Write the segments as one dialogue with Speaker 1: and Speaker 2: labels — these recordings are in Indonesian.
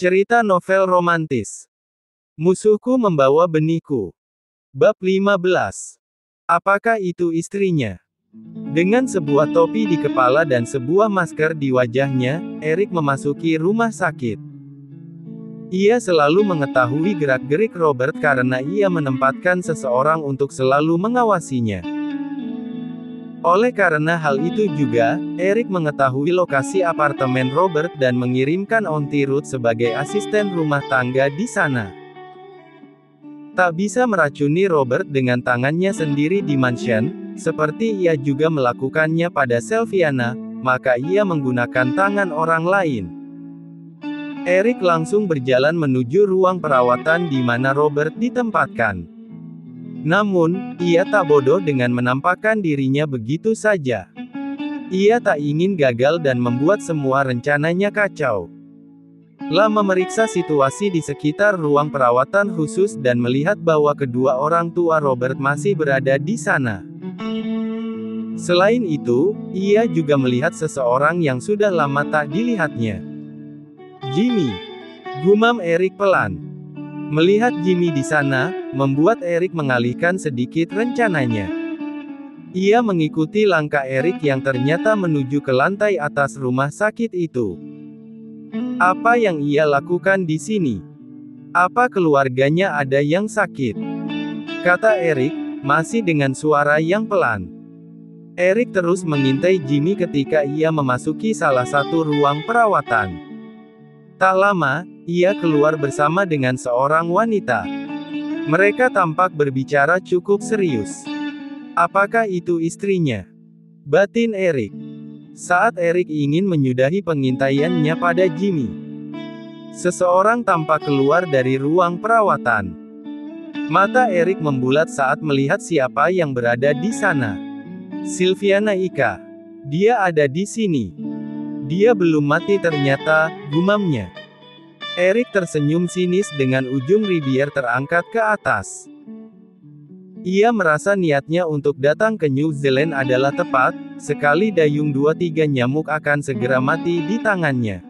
Speaker 1: Cerita novel romantis. Musuhku membawa benihku. Bab 15. Apakah itu istrinya? Dengan sebuah topi di kepala dan sebuah masker di wajahnya, Erik memasuki rumah sakit. Ia selalu mengetahui gerak-gerik Robert karena ia menempatkan seseorang untuk selalu mengawasinya. Oleh karena hal itu juga, Erik mengetahui lokasi apartemen Robert dan mengirimkan Auntie Ruth sebagai asisten rumah tangga di sana. Tak bisa meracuni Robert dengan tangannya sendiri di mansion, seperti ia juga melakukannya pada Sylviana, maka ia menggunakan tangan orang lain. Erik langsung berjalan menuju ruang perawatan di mana Robert ditempatkan. Namun, ia tak bodoh dengan menampakkan dirinya begitu saja. Ia tak ingin gagal dan membuat semua rencananya kacau. Lah memeriksa situasi di sekitar ruang perawatan khusus dan melihat bahwa kedua orang tua Robert masih berada di sana. Selain itu, ia juga melihat seseorang yang sudah lama tak dilihatnya. Jimmy. Gumam Erik pelan. Melihat Jimmy di sana, membuat Erik mengalihkan sedikit rencananya. Ia mengikuti langkah Erik yang ternyata menuju ke lantai atas rumah sakit itu. Apa yang ia lakukan di sini? Apa keluarganya ada yang sakit? Kata Erik, masih dengan suara yang pelan. Erik terus mengintai Jimmy ketika ia memasuki salah satu ruang perawatan. Tak lama, ia keluar bersama dengan seorang wanita. Mereka tampak berbicara cukup serius. Apakah itu istrinya? Batin Erik. Saat Erik ingin menyudahi pengintaiannya pada Jimmy, seseorang tampak keluar dari ruang perawatan. Mata Erik membulat saat melihat siapa yang berada di sana. Sylviana Ika. Dia ada di sini. Dia belum mati ternyata, gumamnya. Erik tersenyum sinis dengan ujung bibir terangkat ke atas. Ia merasa niatnya untuk datang ke New Zealand adalah tepat, sekali dayung 2-3 nyamuk akan segera mati di tangannya.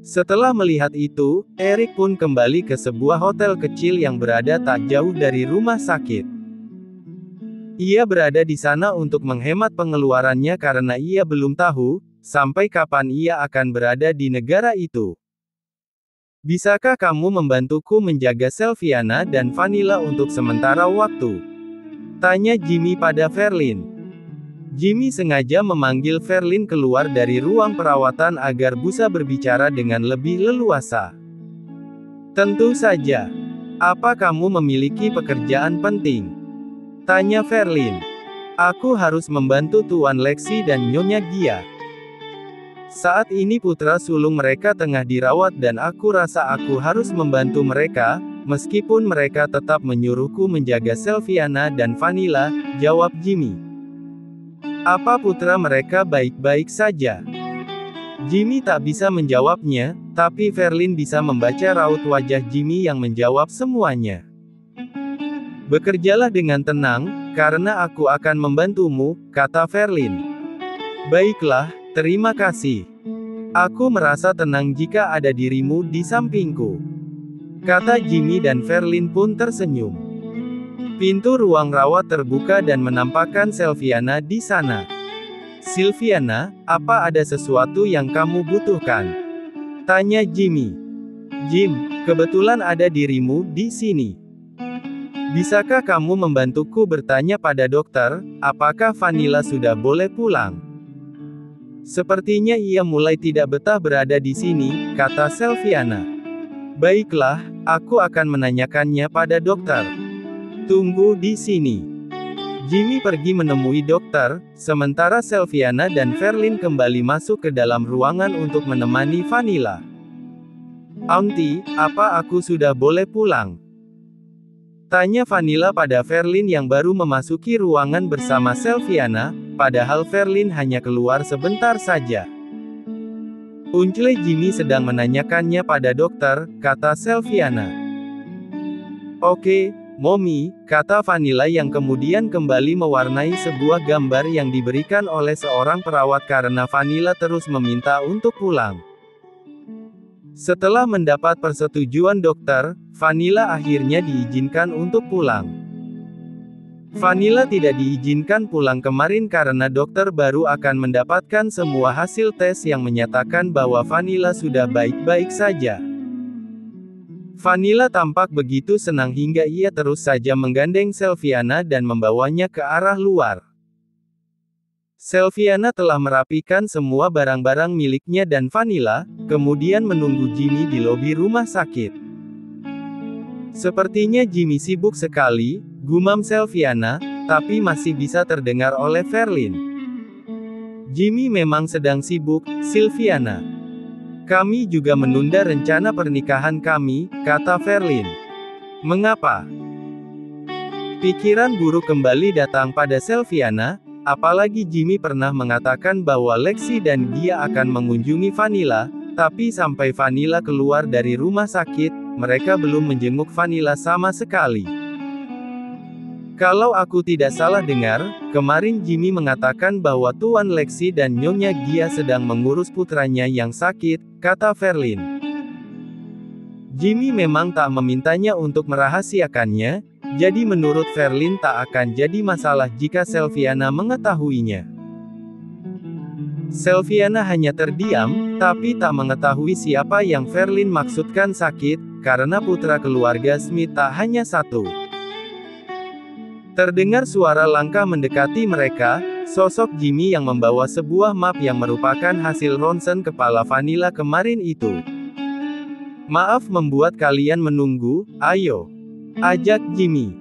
Speaker 1: Setelah melihat itu, Erik pun kembali ke sebuah hotel kecil yang berada tak jauh dari rumah sakit. Ia berada di sana untuk menghemat pengeluarannya karena ia belum tahu sampai kapan ia akan berada di negara itu. Bisakah kamu membantuku menjaga Sylviana dan Vanilla untuk sementara waktu? Tanya Jimmy pada Verlin. Jimmy sengaja memanggil Verlin keluar dari ruang perawatan agar bisa berbicara dengan lebih leluasa. Tentu saja. Apa kamu memiliki pekerjaan penting? Tanya Verlin. Aku harus membantu Tuan Lexi dan Nyonya Gia. Saat ini putra sulung mereka tengah dirawat dan aku rasa aku harus membantu mereka, meskipun mereka tetap menyuruhku menjaga Sylviana dan Vanilla, jawab Jimmy. Apa putra mereka baik-baik saja? Jimmy tak bisa menjawabnya, tapi Verlin bisa membaca raut wajah Jimmy yang menjawab semuanya. Bekerjalah dengan tenang, karena aku akan membantumu, kata Verlin. Baiklah, terima kasih. Aku merasa tenang jika ada dirimu di sampingku. Kata Jimmy dan Verlin pun tersenyum. Pintu ruang rawat terbuka dan menampakkan Sylviana di sana. Sylviana, apa ada sesuatu yang kamu butuhkan? Tanya Jimmy. Jim, kebetulan ada dirimu di sini. Bisakah kamu membantuku bertanya pada dokter, apakah Vanilla sudah boleh pulang? Sepertinya ia mulai tidak betah berada di sini, kata Sylviana. Baiklah, aku akan menanyakannya pada dokter. Tunggu di sini. Jimmy pergi menemui dokter, sementara Sylviana dan Verlin kembali masuk ke dalam ruangan untuk menemani Vanilla. Auntie, apa aku sudah boleh pulang? Tanya Vanilla pada Verlin yang baru memasuki ruangan bersama Sylviana, padahal Verlin hanya keluar sebentar saja. Uncle Jimmy sedang menanyakannya pada dokter, kata Sylviana. Oke, Mommy, kata Vanilla yang kemudian kembali mewarnai sebuah gambar yang diberikan oleh seorang perawat karena Vanilla terus meminta untuk pulang. Setelah mendapat persetujuan dokter, Vanilla akhirnya diizinkan untuk pulang. Vanilla tidak diizinkan pulang kemarin karena dokter baru akan mendapatkan semua hasil tes yang menyatakan bahwa Vanilla sudah baik-baik saja. Vanilla tampak begitu senang hingga ia terus saja menggandeng Sylviana dan membawanya ke arah luar. Sylviana telah merapikan semua barang-barang miliknya dan Vanilla, kemudian menunggu Jimmy di lobi rumah sakit. Sepertinya Jimmy sibuk sekali, gumam Sylviana, tapi masih bisa terdengar oleh Verlin. Jimmy memang sedang sibuk, Sylviana. Kami juga menunda rencana pernikahan kami, kata Verlin. Mengapa? Pikiran buruk kembali datang pada Sylviana, apalagi Jimmy pernah mengatakan bahwa Lexi dan dia akan mengunjungi Vanilla, tapi sampai Vanilla keluar dari rumah sakit, mereka belum menjenguk Vanilla sama sekali. Kalau aku tidak salah dengar, kemarin Jimmy mengatakan bahwa Tuan Lexi dan Nyonya Gia sedang mengurus putranya yang sakit, kata Verlin. Jimmy memang tak memintanya untuk merahasiakannya, jadi menurut Verlin tak akan jadi masalah jika Sylviana mengetahuinya. Sylviana hanya terdiam, tapi tak mengetahui siapa yang Verlin maksudkan sakit, karena putra keluarga Smith tak hanya satu. Terdengar suara langkah mendekati mereka, sosok Jimmy yang membawa sebuah map yang merupakan hasil ronsen kepala Vanilla kemarin itu. Maaf membuat kalian menunggu, ayo. Ajak Jimmy.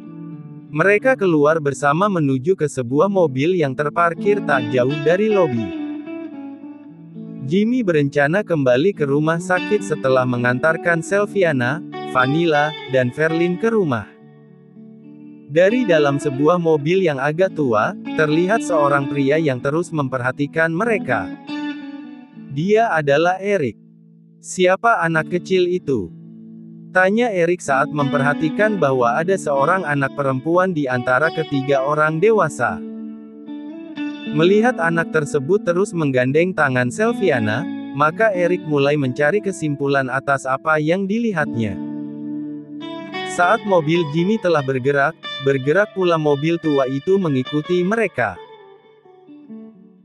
Speaker 1: Mereka keluar bersama menuju ke sebuah mobil yang terparkir tak jauh dari lobi. Jimmy berencana kembali ke rumah sakit setelah mengantarkan Sylviana, Vanilla, dan Verlin ke rumah. Dari dalam sebuah mobil yang agak tua, terlihat seorang pria yang terus memperhatikan mereka. Dia adalah Eric. Siapa anak kecil itu? Tanya Eric saat memperhatikan bahwa ada seorang anak perempuan di antara ketiga orang dewasa. Melihat anak tersebut terus menggandeng tangan Sylviana, maka Eric mulai mencari kesimpulan atas apa yang dilihatnya. Saat mobil Jimmy telah bergerak pula mobil tua itu mengikuti mereka.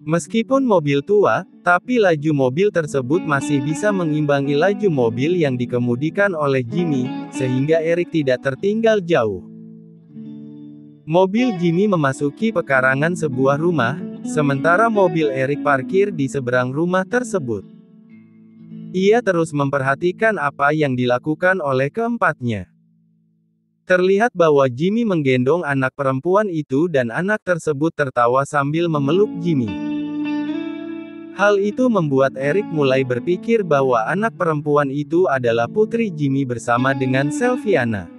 Speaker 1: Meskipun mobil tua, tapi laju mobil tersebut masih bisa mengimbangi laju mobil yang dikemudikan oleh Jimmy, sehingga Eric tidak tertinggal jauh. Mobil Jimmy memasuki pekarangan sebuah rumah, sementara mobil Eric parkir di seberang rumah tersebut. Ia terus memperhatikan apa yang dilakukan oleh keempatnya. Terlihat bahwa Jimmy menggendong anak perempuan itu dan anak tersebut tertawa sambil memeluk Jimmy. Hal itu membuat Eric mulai berpikir bahwa anak perempuan itu adalah putri Jimmy bersama dengan Sylviana.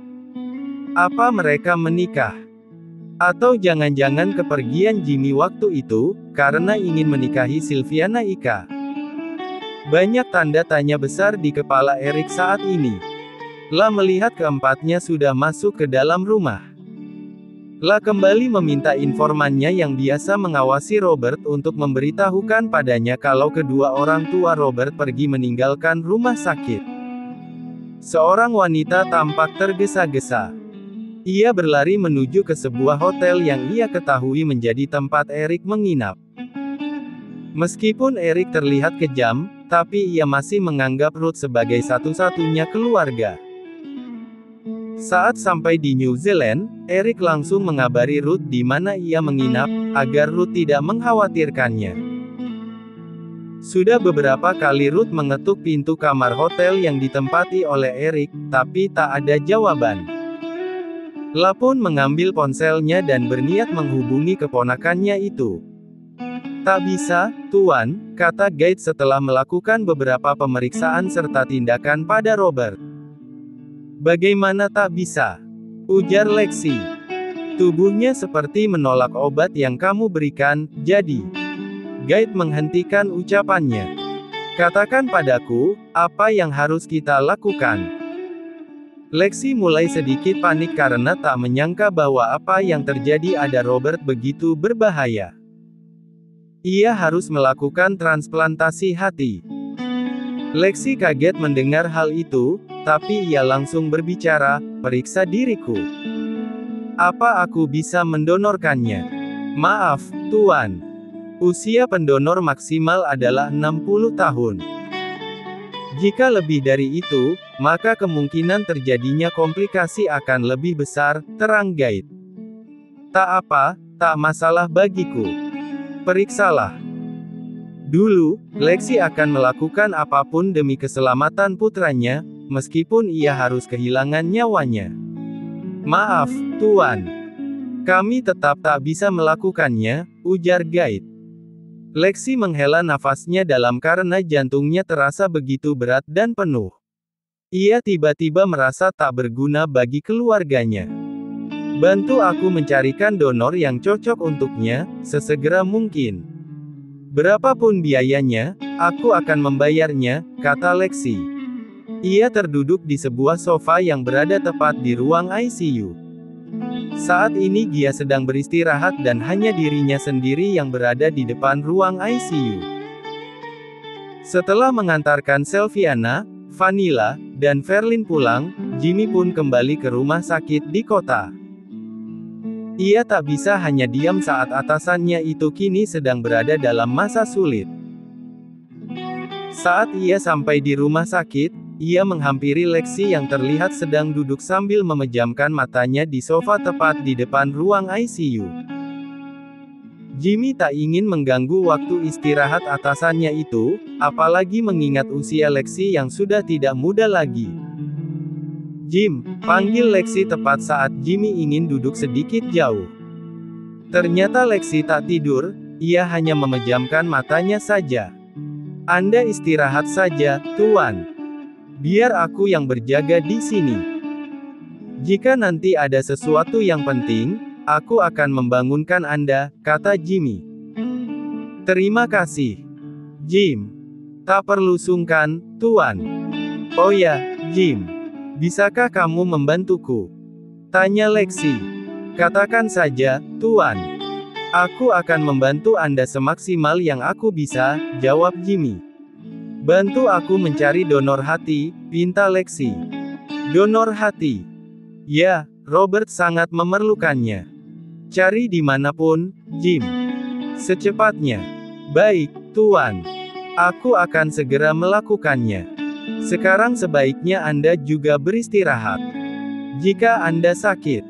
Speaker 1: Apa mereka menikah? Atau jangan-jangan kepergian Jimmy waktu itu, karena ingin menikahi Sylviana Ika? Banyak tanda tanya besar di kepala Eric saat ini. La melihat keempatnya sudah masuk ke dalam rumah. La kembali meminta informannya yang biasa mengawasi Robert untuk memberitahukan padanya kalau kedua orang tua Robert pergi meninggalkan rumah sakit. Seorang wanita tampak tergesa-gesa. Ia berlari menuju ke sebuah hotel yang ia ketahui menjadi tempat Eric menginap. Meskipun Eric terlihat kejam, tapi ia masih menganggap Ruth sebagai satu-satunya keluarga. Saat sampai di New Zealand, Eric langsung mengabari Ruth di mana ia menginap, agar Ruth tidak mengkhawatirkannya. Sudah beberapa kali Ruth mengetuk pintu kamar hotel yang ditempati oleh Eric, tapi tak ada jawaban. La pun mengambil ponselnya dan berniat menghubungi keponakannya itu. Tak bisa, Tuan, kata guide setelah melakukan beberapa pemeriksaan serta tindakan pada Robert. Bagaimana tak bisa? Ujar Lexi. Tubuhnya seperti menolak obat yang kamu berikan, jadi. Guide menghentikan ucapannya. Katakan padaku, apa yang harus kita lakukan? Lexi mulai sedikit panik karena tak menyangka bahwa apa yang terjadi ada Robert begitu berbahaya. Ia harus melakukan transplantasi hati. Lexi kaget mendengar hal itu, tapi ia langsung berbicara, "Periksa diriku. Apa aku bisa mendonorkannya?" "Maaf, Tuan. Usia pendonor maksimal adalah 60 tahun. Jika lebih dari itu, maka kemungkinan terjadinya komplikasi akan lebih besar," terang Guide. "Tak apa, tak masalah bagiku. Periksalah." Dulu, Lexi akan melakukan apapun demi keselamatan putranya, meskipun ia harus kehilangan nyawanya. "Maaf, Tuan. Kami tetap tak bisa melakukannya," ujar Guide. Lexi menghela nafasnya dalam karena jantungnya terasa begitu berat dan penuh. Ia tiba-tiba merasa tak berguna bagi keluarganya. "Bantu aku mencarikan donor yang cocok untuknya, sesegera mungkin. Berapapun biayanya, aku akan membayarnya," kata Lexi. Ia terduduk di sebuah sofa yang berada tepat di ruang ICU. Saat ini Gia sedang beristirahat dan hanya dirinya sendiri yang berada di depan ruang ICU. Setelah mengantarkan Selviana, Vanilla, dan Verlin pulang, Jimmy pun kembali ke rumah sakit di kota. Ia tak bisa hanya diam saat atasannya itu kini sedang berada dalam masa sulit. Saat ia sampai di rumah sakit, ia menghampiri Lexi yang terlihat sedang duduk sambil memejamkan matanya di sofa tepat di depan ruang ICU. Jimmy tak ingin mengganggu waktu istirahat atasannya itu, apalagi mengingat usia Lexi yang sudah tidak muda lagi. "Jim," panggil Lexi tepat saat Jimmy ingin duduk sedikit jauh. Ternyata Lexi tak tidur, ia hanya memejamkan matanya saja. "Anda istirahat saja, Tuan. Biar aku yang berjaga di sini. Jika nanti ada sesuatu yang penting, aku akan membangunkan Anda," kata Jimmy. "Terima kasih, Jim. Tak perlu sungkan, Tuan." "Oh ya, Jim. Bisakah kamu membantuku?" tanya Lexi. "Katakan saja, Tuan. Aku akan membantu Anda semaksimal yang aku bisa," jawab Jimmy. "Bantu aku mencari donor hati," pinta Lexi. "Donor hati? Ya, Robert sangat memerlukannya. Cari dimanapun, Jim. Secepatnya." "Baik, Tuan. Aku akan segera melakukannya. Sekarang sebaiknya Anda juga beristirahat. Jika Anda sakit,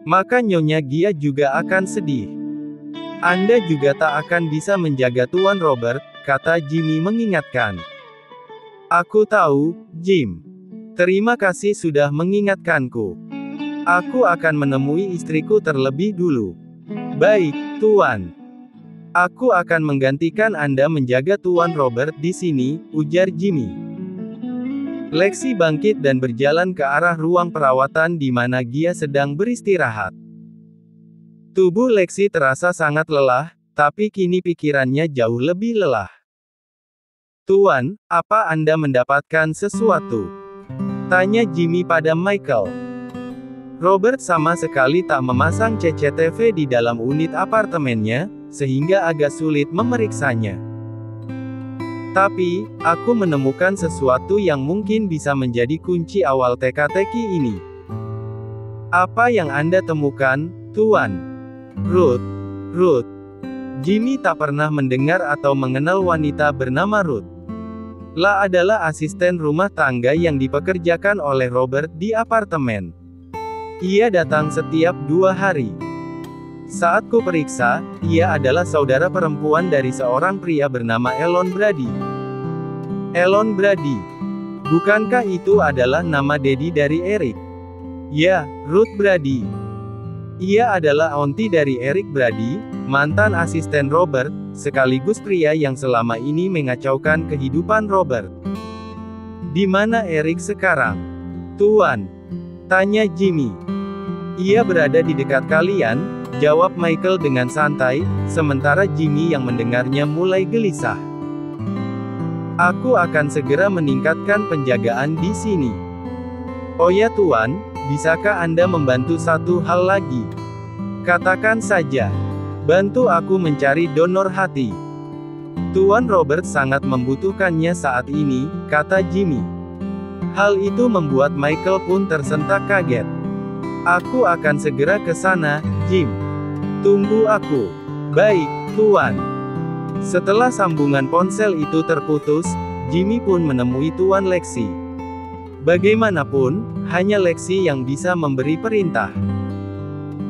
Speaker 1: maka Nyonya Gia juga akan sedih. Anda juga tak akan bisa menjaga Tuan Robert," kata Jimmy mengingatkan. "Aku tahu, Jim. Terima kasih sudah mengingatkanku. Aku akan menemui istriku terlebih dulu." "Baik, Tuan. Aku akan menggantikan Anda menjaga Tuan Robert di sini," ujar Jimmy. Lexi bangkit dan berjalan ke arah ruang perawatan di mana Gia sedang beristirahat. Tubuh Lexi terasa sangat lelah, tapi kini pikirannya jauh lebih lelah. "Tuan, apa Anda mendapatkan sesuatu?" tanya Jimmy pada Michael. Robert sama sekali tak memasang CCTV di dalam unit apartemennya, sehingga agak sulit memeriksanya. "Tapi, aku menemukan sesuatu yang mungkin bisa menjadi kunci awal teka-teki ini." "Apa yang Anda temukan, Tuan?" Ruth. Jimmy tak pernah mendengar atau mengenal wanita bernama Ruth. La adalah asisten rumah tangga yang dipekerjakan oleh Robert di apartemen. Ia datang setiap 2 hari. Saat ku periksa, ia adalah saudara perempuan dari seorang pria bernama Elon Brady. Elon Brady. Bukankah itu adalah nama Daddy dari Eric? Ya, Ruth Brady. Ia adalah auntie dari Eric Brady, mantan asisten Robert, sekaligus pria yang selama ini mengacaukan kehidupan Robert. "Di mana Eric sekarang, Tuan?" tanya Jimmy. "Ia berada di dekat kalian," jawab Michael dengan santai, sementara Jimmy yang mendengarnya mulai gelisah. "Aku akan segera meningkatkan penjagaan di sini." "Oh ya Tuan, bisakah Anda membantu satu hal lagi? Katakan saja. Bantu aku mencari donor hati." Tuan Robert sangat membutuhkannya saat ini, kata Jimmy. Hal itu membuat Michael pun tersentak kaget. Aku akan segera ke sana, Jim. Tunggu aku. Baik, Tuan. Setelah sambungan ponsel itu terputus, Jimmy pun menemui Tuan Lexi. Bagaimanapun, hanya Lexi yang bisa memberi perintah.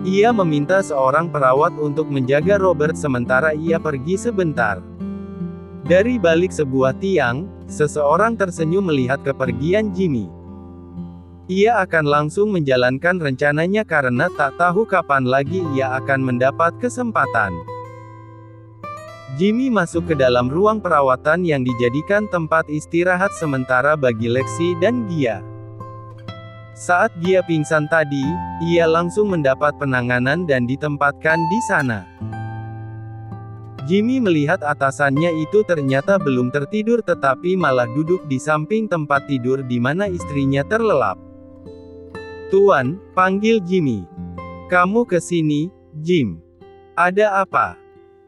Speaker 1: Ia meminta seorang perawat untuk menjaga Robert sementara ia pergi sebentar. Dari balik sebuah tiang, seseorang tersenyum melihat kepergian Jimmy. Ia akan langsung menjalankan rencananya karena tak tahu kapan lagi ia akan mendapat kesempatan. Jimmy masuk ke dalam ruang perawatan yang dijadikan tempat istirahat sementara bagi Lexi dan Gia. Saat Gia pingsan tadi, ia langsung mendapat penanganan dan ditempatkan di sana. Jimmy melihat atasannya itu ternyata belum tertidur tetapi malah duduk di samping tempat tidur di mana istrinya terlelap. Tuan, panggil Jimmy. Kamu ke sini, Jim. Ada apa?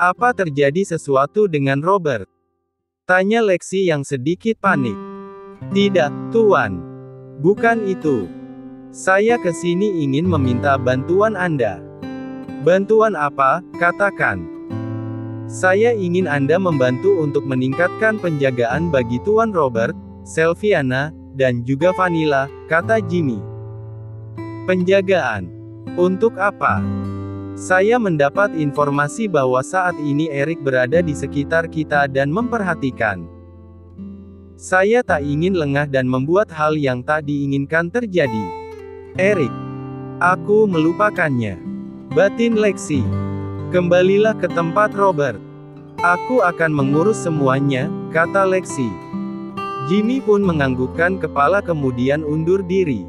Speaker 1: Apa terjadi sesuatu dengan Robert? Tanya Lexi yang sedikit panik. Tidak, Tuan. Bukan itu. Saya ke sini ingin meminta bantuan Anda. Bantuan apa? Katakan. Saya ingin Anda membantu untuk meningkatkan penjagaan bagi Tuan Robert, Selviana, dan juga Vanilla, kata Jimmy. Penjagaan? Untuk apa? Saya mendapat informasi bahwa saat ini Eric berada di sekitar kita dan memperhatikan. Saya tak ingin lengah dan membuat hal yang tak diinginkan terjadi. Eric. Aku melupakannya. Batin Lexi. Kembalilah ke tempat Robert. Aku akan mengurus semuanya, kata Lexi. Jimmy pun menganggukkan kepala kemudian undur diri.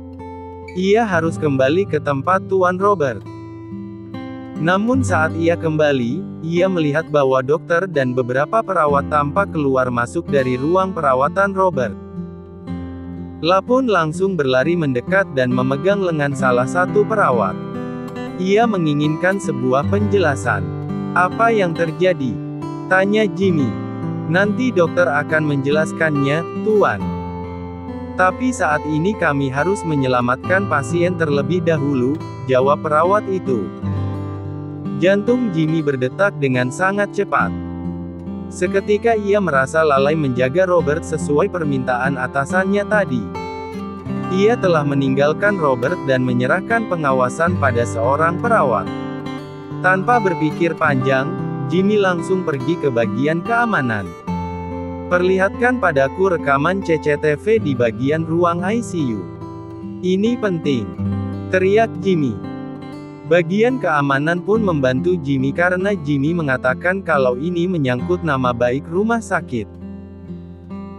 Speaker 1: Ia harus kembali ke tempat Tuan Robert. Namun saat ia kembali, ia melihat bahwa dokter dan beberapa perawat tampak keluar masuk dari ruang perawatan Robert. La pun langsung berlari mendekat dan memegang lengan salah satu perawat. Ia menginginkan sebuah penjelasan. Apa yang terjadi? Tanya Jimmy. Nanti dokter akan menjelaskannya, Tuan. Tapi saat ini kami harus menyelamatkan pasien terlebih dahulu, jawab perawat itu. Jantung Jimmy berdetak dengan sangat cepat. Seketika ia merasa lalai menjaga Robert sesuai permintaan atasannya tadi. Ia telah meninggalkan Robert dan menyerahkan pengawasan pada seorang perawat. Tanpa berpikir panjang, Jimmy langsung pergi ke bagian keamanan. Perlihatkan padaku rekaman CCTV di bagian ruang ICU. Ini penting, teriak Jimmy. Bagian keamanan pun membantu Jimmy karena Jimmy mengatakan kalau ini menyangkut nama baik rumah sakit.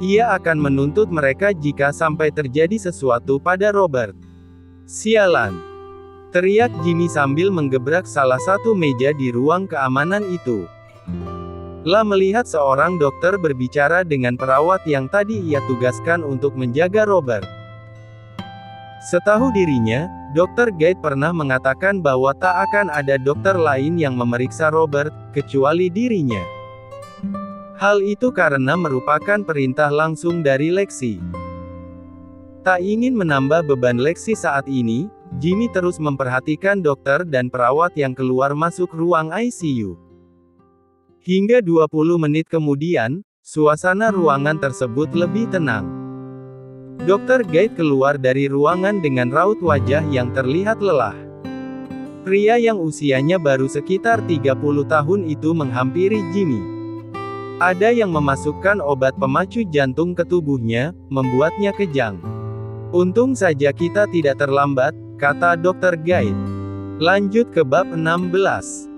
Speaker 1: Ia akan menuntut mereka jika sampai terjadi sesuatu pada Robert. Sialan! Teriak Jimmy sambil menggebrak salah satu meja di ruang keamanan itu. La melihat seorang dokter berbicara dengan perawat yang tadi ia tugaskan untuk menjaga Robert. Setahu dirinya, Dr. Gate pernah mengatakan bahwa tak akan ada dokter lain yang memeriksa Robert, kecuali dirinya. Hal itu karena merupakan perintah langsung dari Lexi. Tak ingin menambah beban Lexi saat ini, Jimmy terus memperhatikan dokter dan perawat yang keluar masuk ruang ICU. Hingga 20 menit kemudian, suasana ruangan tersebut lebih tenang. Dr. Gate keluar dari ruangan dengan raut wajah yang terlihat lelah. Pria yang usianya baru sekitar 30 tahun itu menghampiri Jimmy. Ada yang memasukkan obat pemacu jantung ke tubuhnya, membuatnya kejang. Untung saja kita tidak terlambat, kata Dr. Gate. Lanjut ke bab 16.